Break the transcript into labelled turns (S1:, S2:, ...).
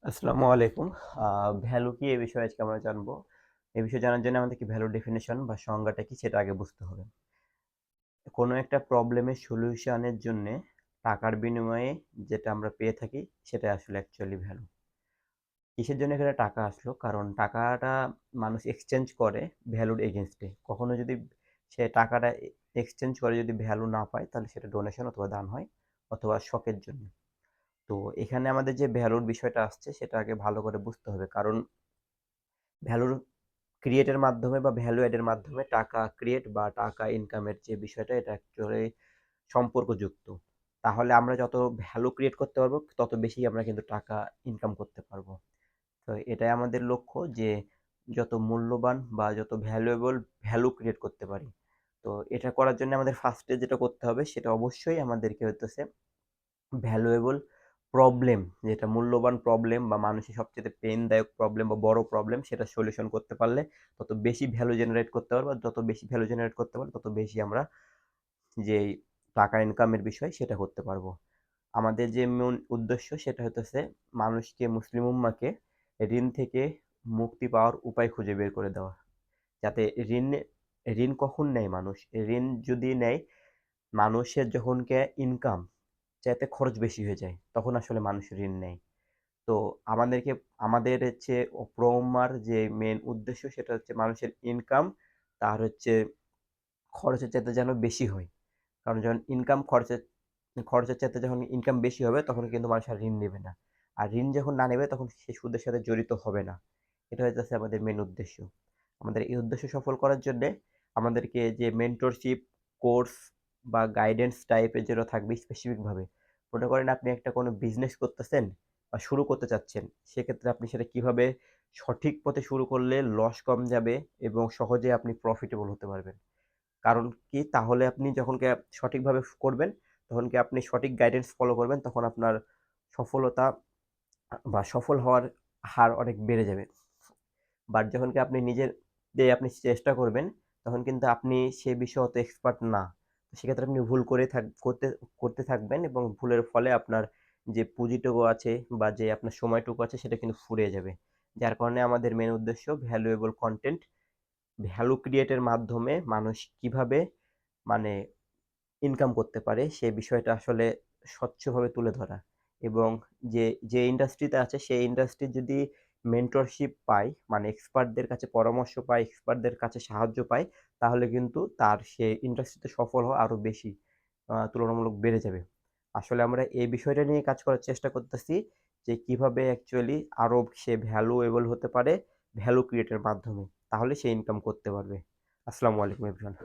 S1: আসসালামু আলাইকুম। ভ্যালু কি এই বিষয়ে আজকে আমরা জানবো। এই বিষয়ে জানার জন্য আমাদেরকে ভ্যালু ডেফিনিশন বা সংজ্ঞাটা কি সেটা আগে বুঝতে হবে। কোনো একটা প্রবলেমের সলিউশনের জন্যে টাকার বিনিময়ে যেটা আমরা পেয়ে থাকি সেটা আসলে অ্যাকচুয়ালি ভ্যালু। কিসের জন্য এখানে টাকা আসলো? কারণ টাকাটা মানুষ এক্সচেঞ্জ করে ভ্যালুর এগেইনস্টে। কখনো যদি সে টাকাটা এক্সচেঞ্জ করে যদি ভ্যালু না পায় তাহলে সেটা ডোনেশন অথবা দান হয় অথবা শখের জন্য। তো এখানে আমাদের যে ভ্যালুর বিষয়টা আসছে সেটা আগে ভালো করে বুঝতে হবে। কারণ ভ্যালুর ক্রিয়েটের মাধ্যমে বা ভ্যালু এডের মাধ্যমে টাকা ক্রিয়েট বা টাকা ইনকামের যে বিষয়টা এটা অ্যাকচুয়ালি সম্পর্কযুক্ত। তাহলে আমরা যত ভ্যালু ক্রিয়েট করতে পারবো তত বেশি আমরা কিন্তু টাকা ইনকাম করতে পারবো। তো এটাই আমাদের লক্ষ্য যে যত মূল্যবান বা যত ভ্যালুয়েবল ভ্যালু ক্রিয়েট করতে পারি। তো এটা করার জন্য আমাদের ফার্স্টে যেটা করতে হবে সেটা অবশ্যই আমাদেরকে হইতেছে ভ্যালুয়েবল প্রবলেম, যেটা মূল্যবান প্রবলেম বা মানুষের সবচেয়ে পেইনদায়ক প্রবলেম বা বড় প্রবলেম সেটা সলিউশন করতে পারলে তত বেশি ভ্যালু জেনারেট করতে পারবো। আর যত বেশি ভ্যালু জেনারেট করতে পারবো তত বেশি আমরা যে টাকা ইনকামের বিষয় সেটা করতে পারবো। আমাদের যে মূল উদ্দেশ্য সেটা হইতেছে মানুষকে, মুসলিম উম্মাহকে ঋণ থেকে মুক্তি পাওয়ার উপায় খুঁজে বের করে দেওয়া। যাতে ঋণ ঋণ কখন নেয় মানুষ? ঋণ যদি নেয় মানুষের যখনকে ইনকাম চাইতে খরচ বেশি হয়ে যায় তখন আসলে মানুষ ঋণ নেয়। তো আমাদেরকে আমাদের হচ্ছে প্রোমার যে মেন উদ্দেশ্য সেটা হচ্ছে মানুষের ইনকাম তার হচ্ছে খরচের চাইতে যেন বেশি হয়। কারণ যখন ইনকাম খরচের চাইতে যখন ইনকাম বেশি হবে তখন কিন্তু মানুষ আর ঋণ নেবে না। আর ঋণ যখন না নেবে তখন সে সুদের সাথে জড়িত হবে না। এটা হচ্ছে আমাদের মেন উদ্দেশ্য। আমাদের এই উদ্দেশ্য সফল করার জন্যে আমাদেরকে যে মেন্টরশিপ কোর্স বা গাইডেন্স টাইপের যেটা থাকবে স্পেসিফিকভাবে। মনে করেন আপনি একটা কোনো বিজনেস করতেছেন বা শুরু করতে চাচ্ছেন, সেক্ষেত্রে আপনি সেটা কিভাবে সঠিক পথে শুরু করলে লস কম যাবে এবং সহজে আপনি প্রফিটেবল হতে পারবেন। কারণ কি? তাহলে আপনি যখন সঠিকভাবে করবেন, তখন কি আপনি সঠিক গাইডেন্স ফলো করবেন, তখন আপনার সফলতা বা সফল হওয়ার হার অনেক বেড়ে যাবে। বাট যখন কি আপনি নিজের দিয়ে আপনি চেষ্টা করবেন, তখন কিন্তু আপনি সে বিষয়ে অত এক্সপার্ট না। তো সেক্ষেত্রে আপনি ভুল করে করতে করতে থাকবেন এবং ভুলের ফলে আপনার যে পুঁজিটুকু আছে বা যে আপনার সময়টুকু আছে সেটা কিন্তু ফুরিয়ে যাবে। যার কারণে আমাদের মেইন উদ্দেশ্য ভ্যালুয়েবল কনটেন্ট, ভ্যালু ক্রিয়েটের মাধ্যমে মানুষ কিভাবে মানে ইনকাম করতে পারে সে বিষয়টা আসলে স্বচ্ছভাবে তুলে ধরা। এবং যে ইন্ডাস্ট্রিতে আছে সেই ইন্ডাস্ট্রির যদি মেন্টরশিপ পায়, মানে এক্সপার্টদের কাছে পরামর্শ পায়, এক্সপার্টদের কাছে সাহায্য পায়, তাহলে কিন্তু তার সে ইন্ডাস্ট্রিতে সফল হওয়া আরো বেশি তুলনামূলক বেড়ে যাবে। আসলে আমরা এই বিষয়টা নিয়ে কাজ করার চেষ্টা করতেছি যে কিভাবে অ্যাকচুয়ালি আরো সে ভ্যালুয়েবল হতে পারে ভ্যালু ক্রিয়েটের মাধ্যমে। তাহলে সে ইনকাম করতে পারবে। আসসালামু আলাইকুম এভরিওয়ান।